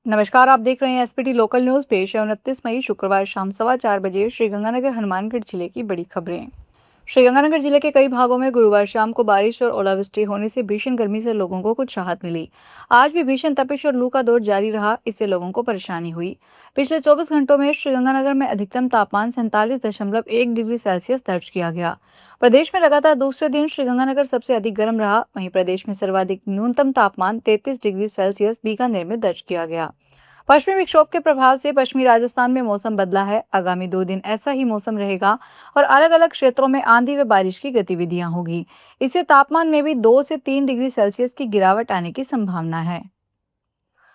नमस्कार, आप देख रहे हैं एसपीटी लोकल न्यूज। पेश है 29 मई शुक्रवार शाम 4:15 श्रीगंगानगर हनुमानगढ़ जिले की बड़ी खबरें। श्रीगंगानगर जिले के कई भागों में गुरुवार शाम को बारिश और ओलावृष्टि होने से भीषण गर्मी से लोगों को कुछ राहत मिली। आज भी भीषण तपिश और लू का दौर जारी रहा, इससे लोगों को परेशानी हुई। पिछले 24 घंटों में श्रीगंगानगर में अधिकतम तापमान 47.1 डिग्री सेल्सियस दर्ज किया गया। प्रदेश में लगातार दूसरे दिन श्रीगंगानगर सबसे अधिक गर्म रहा। वहीं प्रदेश में सर्वाधिक न्यूनतम तापमान 33 डिग्री सेल्सियस बीकानेर में दर्ज किया गया। पश्चिमी विक्षोभ के प्रभाव से पश्चिमी राजस्थान में मौसम बदला है। आगामी 2 दिन ऐसा ही मौसम रहेगा और अलग अलग क्षेत्रों में आंधी व बारिश की गतिविधियां होगी। इससे तापमान में भी 2 से 3 डिग्री सेल्सियस की गिरावट आने की संभावना है।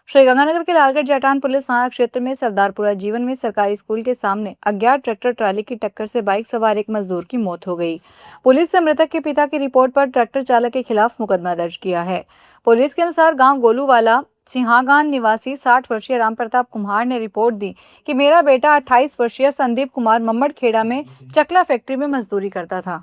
श्रीगंगानगर के लालगढ़ जाटान पुलिस थाना क्षेत्र में सरदारपुरा जीवन में सरकारी स्कूल के सामने अज्ञात ट्रैक्टर ट्राली की टक्कर से बाइक सवार एक मजदूर की मौत हो गई। पुलिस ने मृतक के पिता की रिपोर्ट पर ट्रैक्टर चालक के खिलाफ मुकदमा दर्ज किया है। पुलिस के अनुसार गांव गोलूवाला सिंहागान निवासी 60 वर्षीय राम प्रताप कुमार ने रिपोर्ट दी कि मेरा बेटा 28 वर्षीय संदीप कुमार मम्मड़खेड़ा में चकला फैक्ट्री में मजदूरी करता था।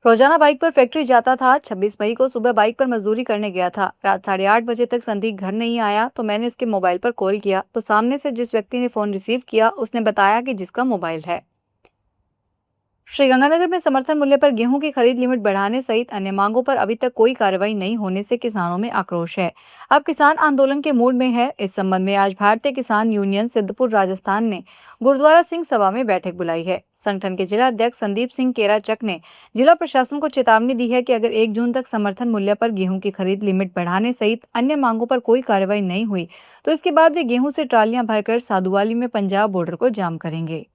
रोजाना बाइक पर फैक्ट्री जाता था। 26 मई को सुबह बाइक पर मजदूरी करने गया था। रात 8:30 बजे तक संदीप घर नहीं आया तो मैंने इसके मोबाइल पर कॉल किया तो सामने से जिस व्यक्ति ने फोन रिसीव किया उसने बताया कि जिसका मोबाइल है। श्रीगंगानगर में समर्थन मूल्य पर गेहूं की खरीद लिमिट बढ़ाने सहित अन्य मांगों पर अभी तक कोई कार्रवाई नहीं होने से किसानों में आक्रोश है। अब किसान आंदोलन के मूड में है। इस संबंध में आज भारतीय किसान यूनियन सिद्धपुर राजस्थान ने गुरुद्वारा सिंह सभा में बैठक बुलाई है। संगठन के जिला अध्यक्ष संदीप सिंह केराचक ने जिला प्रशासन को चेतावनी दी है कि अगर 1 जून तक समर्थन मूल्य पर गेहूं की खरीद लिमिट बढ़ाने सहित अन्य मांगों पर कोई कार्रवाई नहीं हुई तो इसके बाद वे गेहूं से ट्रालियां भरकर साधुवाली में पंजाब बॉर्डर को जाम करेंगे।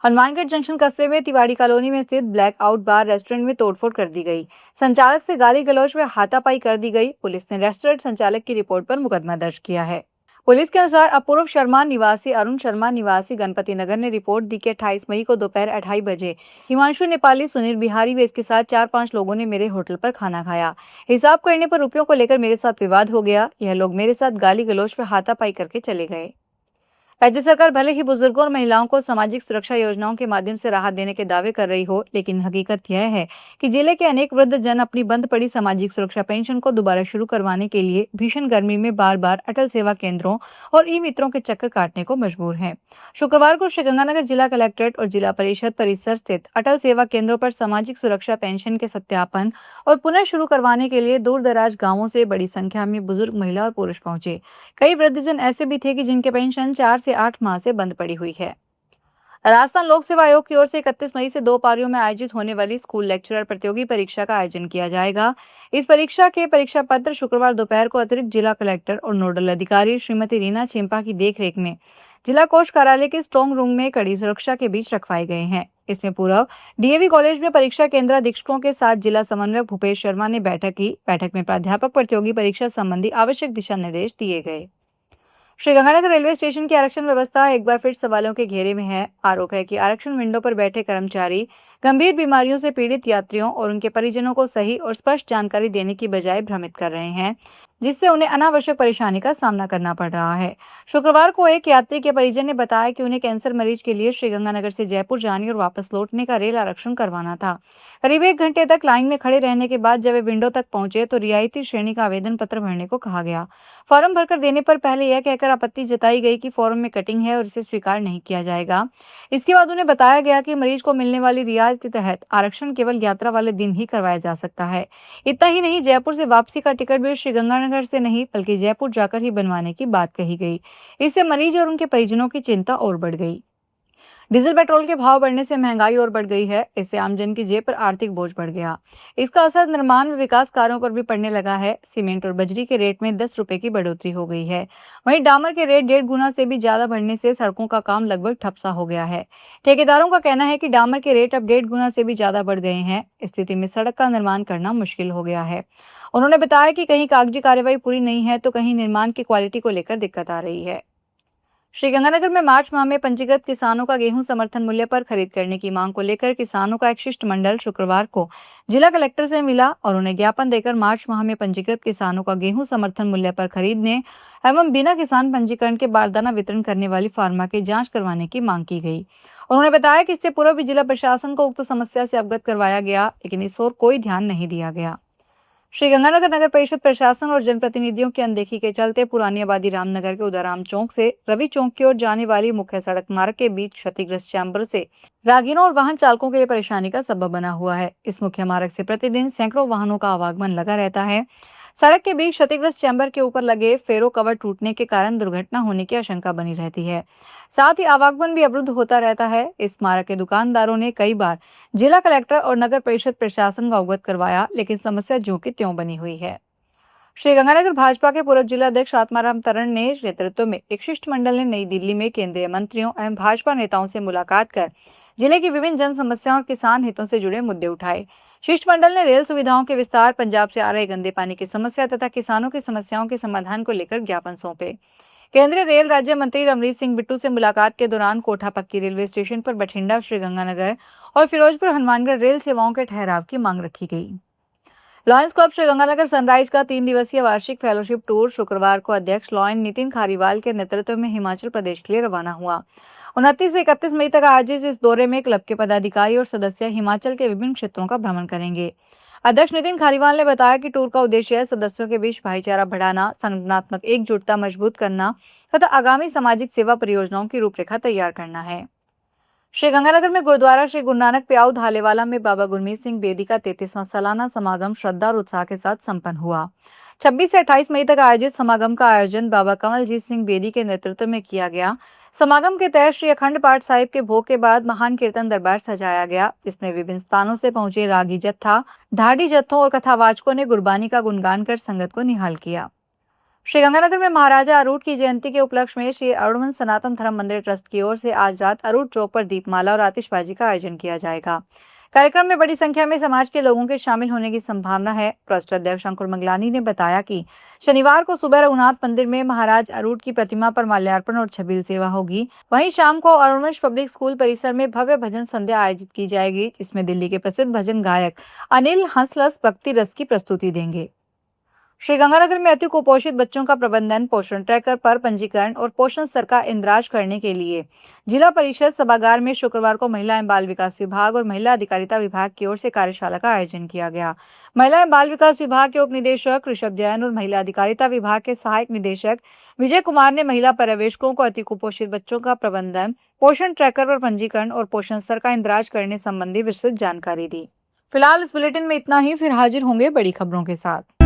हनुमानगढ़ जंक्शन कस्बे में तिवाड़ी कॉलोनी में स्थित ब्लैक आउट बार रेस्टोरेंट में तोड़फोड़ कर दी गई। संचालक से गाली गलौज व हाथापाई कर दी गई। पुलिस ने रेस्टोरेंट संचालक की रिपोर्ट पर मुकदमा दर्ज किया है। पुलिस के अनुसार अपूर्व शर्मा निवासी अरुण शर्मा निवासी गणपति नगर ने रिपोर्ट दी कि 28 मई को दोपहर 2:30 बजे हिमांशु नेपाली, सुनील बिहारी व इसके साथ 4-5 लोगों ने मेरे होटल पर खाना खाया। हिसाब करने पर रुपयों को लेकर मेरे साथ विवाद हो गया। यह लोग मेरे साथ गाली गलौज व हाथापाई करके चले गए। राज्य सरकार भले ही बुजुर्गों और महिलाओं को सामाजिक सुरक्षा योजनाओं के माध्यम से राहत देने के दावे कर रही हो, लेकिन हकीकत यह है कि जिले के अनेक वृद्ध जन अपनी बंद पड़ी सामाजिक सुरक्षा पेंशन को दोबारा शुरू करवाने के लिए भीषण गर्मी में बार बार अटल सेवा केंद्रों और ई मित्रों के चक्कर काटने को मजबूर हैं। शुक्रवार को श्रीगंगानगर जिला कलेक्ट्रेट और जिला परिषद परिसर स्थित अटल सेवा केंद्रों पर सामाजिक सुरक्षा पेंशन के सत्यापन और पुनः शुरू करवाने के लिए दूर दराज गाँवों से बड़ी संख्या में बुजुर्ग, महिला और पुरुष पहुंचे। कई वृद्धजन ऐसे भी थे कि जिनके पेंशन 4 से 8 माह से बंद पड़ी हुई है। राजस्थान लोक सेवा आयोग की ओर से 31 मई से 2 पारियों में आयोजित होने वाली स्कूल लेक्चरर प्रतियोगी परीक्षा का आयोजन किया जाएगा। इस परीक्षा के परीक्षा पत्र शुक्रवार दोपहर को अतिरिक्त जिला कलेक्टर और नोडल अधिकारी श्रीमती रीना चिंपा की देखरेख में जिला कोष कार्यालय के स्ट्रांग रूम में कड़ी सुरक्षा के बीच रखवाए गए हैं। इसमें पूर्व डीएवी कॉलेज में परीक्षा केंद्र अधीक्षकों के साथ जिला समन्वयक भूपेश शर्मा ने बैठक की। बैठक में प्राध्यापक प्रतियोगी परीक्षा संबंधी आवश्यक दिशा निर्देश दिए गए। श्रीगंगानगर रेलवे स्टेशन की आरक्षण व्यवस्था एक बार फिर सवालों के घेरे में है। आरोप है कि आरक्षण विंडो पर बैठे कर्मचारी गंभीर बीमारियों से पीड़ित यात्रियों और उनके परिजनों को सही और स्पष्ट जानकारी देने की बजाय भ्रमित कर रहे हैं, जिससे उन्हें अनावश्यक परेशानी का सामना करना पड़ रहा है। शुक्रवार को एक यात्री के परिजन ने बताया कि उन्हें कैंसर मरीज के लिए श्रीगंगानगर से जयपुर जाने और वापस लौटने का रेल आरक्षण करवाना था। करीब 1 घंटे तक लाइन में खड़े रहने के बाद जब वे विंडो तक पहुंचे तो रियायती श्रेणी का आवेदन पत्र भरने को कहा गया। फॉर्म भरकर देने पर पहले यह कहकर आपत्ति जताई गई कि फॉर्म में कटिंग है और इसे स्वीकार नहीं किया जाएगा। इसके बाद उन्हें बताया गया कि मरीज को मिलने वाली रियायत के तहत आरक्षण केवल यात्रा वाले दिन ही करवाया जा सकता है। इतना ही नहीं, जयपुर से वापसी का टिकट भी श्रीगंगानगर से नहीं बल्कि जयपुर जाकर ही बनवाने की बात कही गई। इससे मरीज और उनके परिजनों की चिंता और बढ़ गई। डीजल पेट्रोल के भाव बढ़ने से महंगाई और बढ़ गई है। इससे आमजन की जेब पर आर्थिक बोझ बढ़ गया। इसका असर निर्माण व विकास कार्यों पर भी पड़ने लगा है। सीमेंट और बजरी के रेट में 10 रुपए की बढ़ोतरी हो गई है। वहीं डामर के रेट 1.5 गुना से भी ज्यादा बढ़ने से सड़कों का काम लगभग ठप सा हो गया है। ठेकेदारों का कहना है कि डामर के रेट अब 1.5 गुना से भी ज्यादा बढ़ गए हैं। स्थिति में सड़क का निर्माण करना मुश्किल हो गया है। उन्होंने बताया कि कहीं कागजी कार्रवाई पूरी नहीं है तो कहीं निर्माण की क्वालिटी को लेकर दिक्कत आ रही है। श्रीगंगानगर में मार्च माह में पंजीकृत किसानों का गेहूं समर्थन मूल्य पर खरीद करने की मांग को लेकर किसानों का एक शिष्टमंडल शुक्रवार को जिला कलेक्टर से मिला और उन्हें ज्ञापन देकर मार्च माह में पंजीकृत किसानों का गेहूं समर्थन मूल्य पर खरीदने एवं बिना किसान पंजीकरण के बारदाना वितरण करने वाली फार्मा की जांच करवाने की मांग की गई। उन्होंने बताया कि इससे पूर्व भी जिला प्रशासन को उक्त समस्या से अवगत करवाया गया, लेकिन इस ओर कोई ध्यान नहीं दिया गया। श्रीगंगानगर नगर परिषद प्रशासन और जनप्रतिनिधियों की अनदेखी के चलते पुरानी आबादी रामनगर के उदाराम चौक से रवि चौक की ओर जाने वाली मुख्य सड़क मार्ग के बीच क्षतिग्रस्त चैम्बर से राहगीरों और वाहन चालकों के लिए परेशानी का सबब बना हुआ है। इस मुख्य मार्ग से प्रतिदिन सैकड़ों वाहनों का आवागमन लगा रहता है। सड़क के बीच क्षतिग्रस्त चैम्बर के ऊपर लगे फेरो कवर टूटने के कारण दुर्घटना होने की आशंका बनी रहती है। साथ ही आवागमन भी अवरुद्ध होता रहता है। इस मार्ग के दुकानदारों ने कई बार जिला कलेक्टर और नगर परिषद प्रशासन को अवगत करवाया, लेकिन समस्या ज्यों की त्यों बनी हुई है। श्रीगंगानगर भाजपा के पूर्व जिलाध्यक्ष आत्माराम तरण ने नेतृत्व में एक शिष्टमंडल ने नई दिल्ली में केंद्रीय मंत्रियों एवं भाजपा नेताओं से मुलाकात कर जिले की विभिन्न जन समस्याओं और किसान हितों से जुड़े मुद्दे उठाए। शिष्टमंडल ने रेल सुविधाओं के विस्तार, पंजाब से आ रहे गंदे पानी की समस्या तथा किसानों की समस्याओं के समाधान को लेकर ज्ञापन सौंपे। केंद्रीय रेल राज्य मंत्री रमरीत सिंह बिट्टू से मुलाकात के दौरान कोठा पक्की रेलवे स्टेशन पर बठिंडा, श्रीगंगानगर और फिरोजपुर हनुमानगढ़ रेल सेवाओं के ठहराव की मांग रखी गई। लॉयंस क्लब श्रीगंगानगर सनराइज का 3 दिवसीय वार्षिक फेलोशिप टूर शुक्रवार को अध्यक्ष लॉयन नितिन खारीवाल के नेतृत्व में हिमाचल प्रदेश के लिए रवाना हुआ। 29 से 31 मई तक आयोजित इस दौरे में क्लब के पदाधिकारी और सदस्य हिमाचल के विभिन्न क्षेत्रों का भ्रमण करेंगे। अध्यक्ष नितिन खारीवाल ने बताया कि टूर का उद्देश्य सदस्यों के बीच भाईचारा बढ़ाना, संगठनात्मक एकजुटता मजबूत करना तथा आगामी सामाजिक सेवा परियोजनाओं की रूपरेखा तैयार करना है। श्रीगंगानगर में गुरुद्वारा श्री गुरु नानक प्याऊ धालेवाला में बाबा गुरमीत सिंह बेदी का 33वां सालाना समागम श्रद्धा और उत्साह के साथ संपन्न हुआ। 26 से 28 मई तक आयोजित समागम का आयोजन बाबा कमलजीत सिंह बेदी के नेतृत्व में किया गया। समागम के तहत श्री अखंड पाठ साहिब के भोग के बाद महान कीर्तन दरबार सजाया गया। इसमें विभिन्न स्थानों से पहुंचे रागी जत्था, ढाडी जत्थों और कथावाचकों ने गुरबानी का गुणगान कर संगत को निहाल किया। श्रीगंगानगर में महाराजा अरूट की जयंती के उपलक्ष्य में श्री अरुणवन सनातन धर्म मंदिर ट्रस्ट की ओर से आज रात अरूट चौक पर दीपमाला और आतिशबाजी का आयोजन किया जाएगा। कार्यक्रम में बड़ी संख्या में समाज के लोगों के शामिल होने की संभावना है। ट्रस्ट अध्यक्ष अंकुर मंगलानी ने बताया कि शनिवार को सुबह रघुनाथ मंदिर में महाराज अरूट की प्रतिमा पर माल्यार्पण और छबील सेवा होगी। वहीं शाम को अरुणवंश पब्लिक स्कूल परिसर में भव्य भजन संध्या आयोजित की जाएगी, जिसमें दिल्ली के प्रसिद्ध भजन गायक अनिल हंसलस भक्ति रस की प्रस्तुति देंगे। श्रीगंगानगर में अति कुपोषित बच्चों का प्रबंधन, पोषण ट्रैकर पर पंजीकरण और पोषण स्तर का इंद्राज करने के लिए जिला परिषद सभागार में शुक्रवार को महिला एवं बाल विकास विभाग और महिला अधिकारिता विभाग की ओर से कार्यशाला का आयोजन किया गया। महिला एवं बाल विकास विभाग के उप निदेशक ऋषभ जैन और महिला अधिकारिता विभाग के सहायक निदेशक विजय कुमार ने महिला पर्यवेक्षकों को अति कुपोषित बच्चों का प्रबंधन, पोषण ट्रैकर पर पंजीकरण और पोषण स्तर का इंद्राज करने संबंधी विस्तृत जानकारी दी। फिलहाल इस बुलेटिन में इतना ही। फिर हाजिर होंगे बड़ी खबरों के साथ।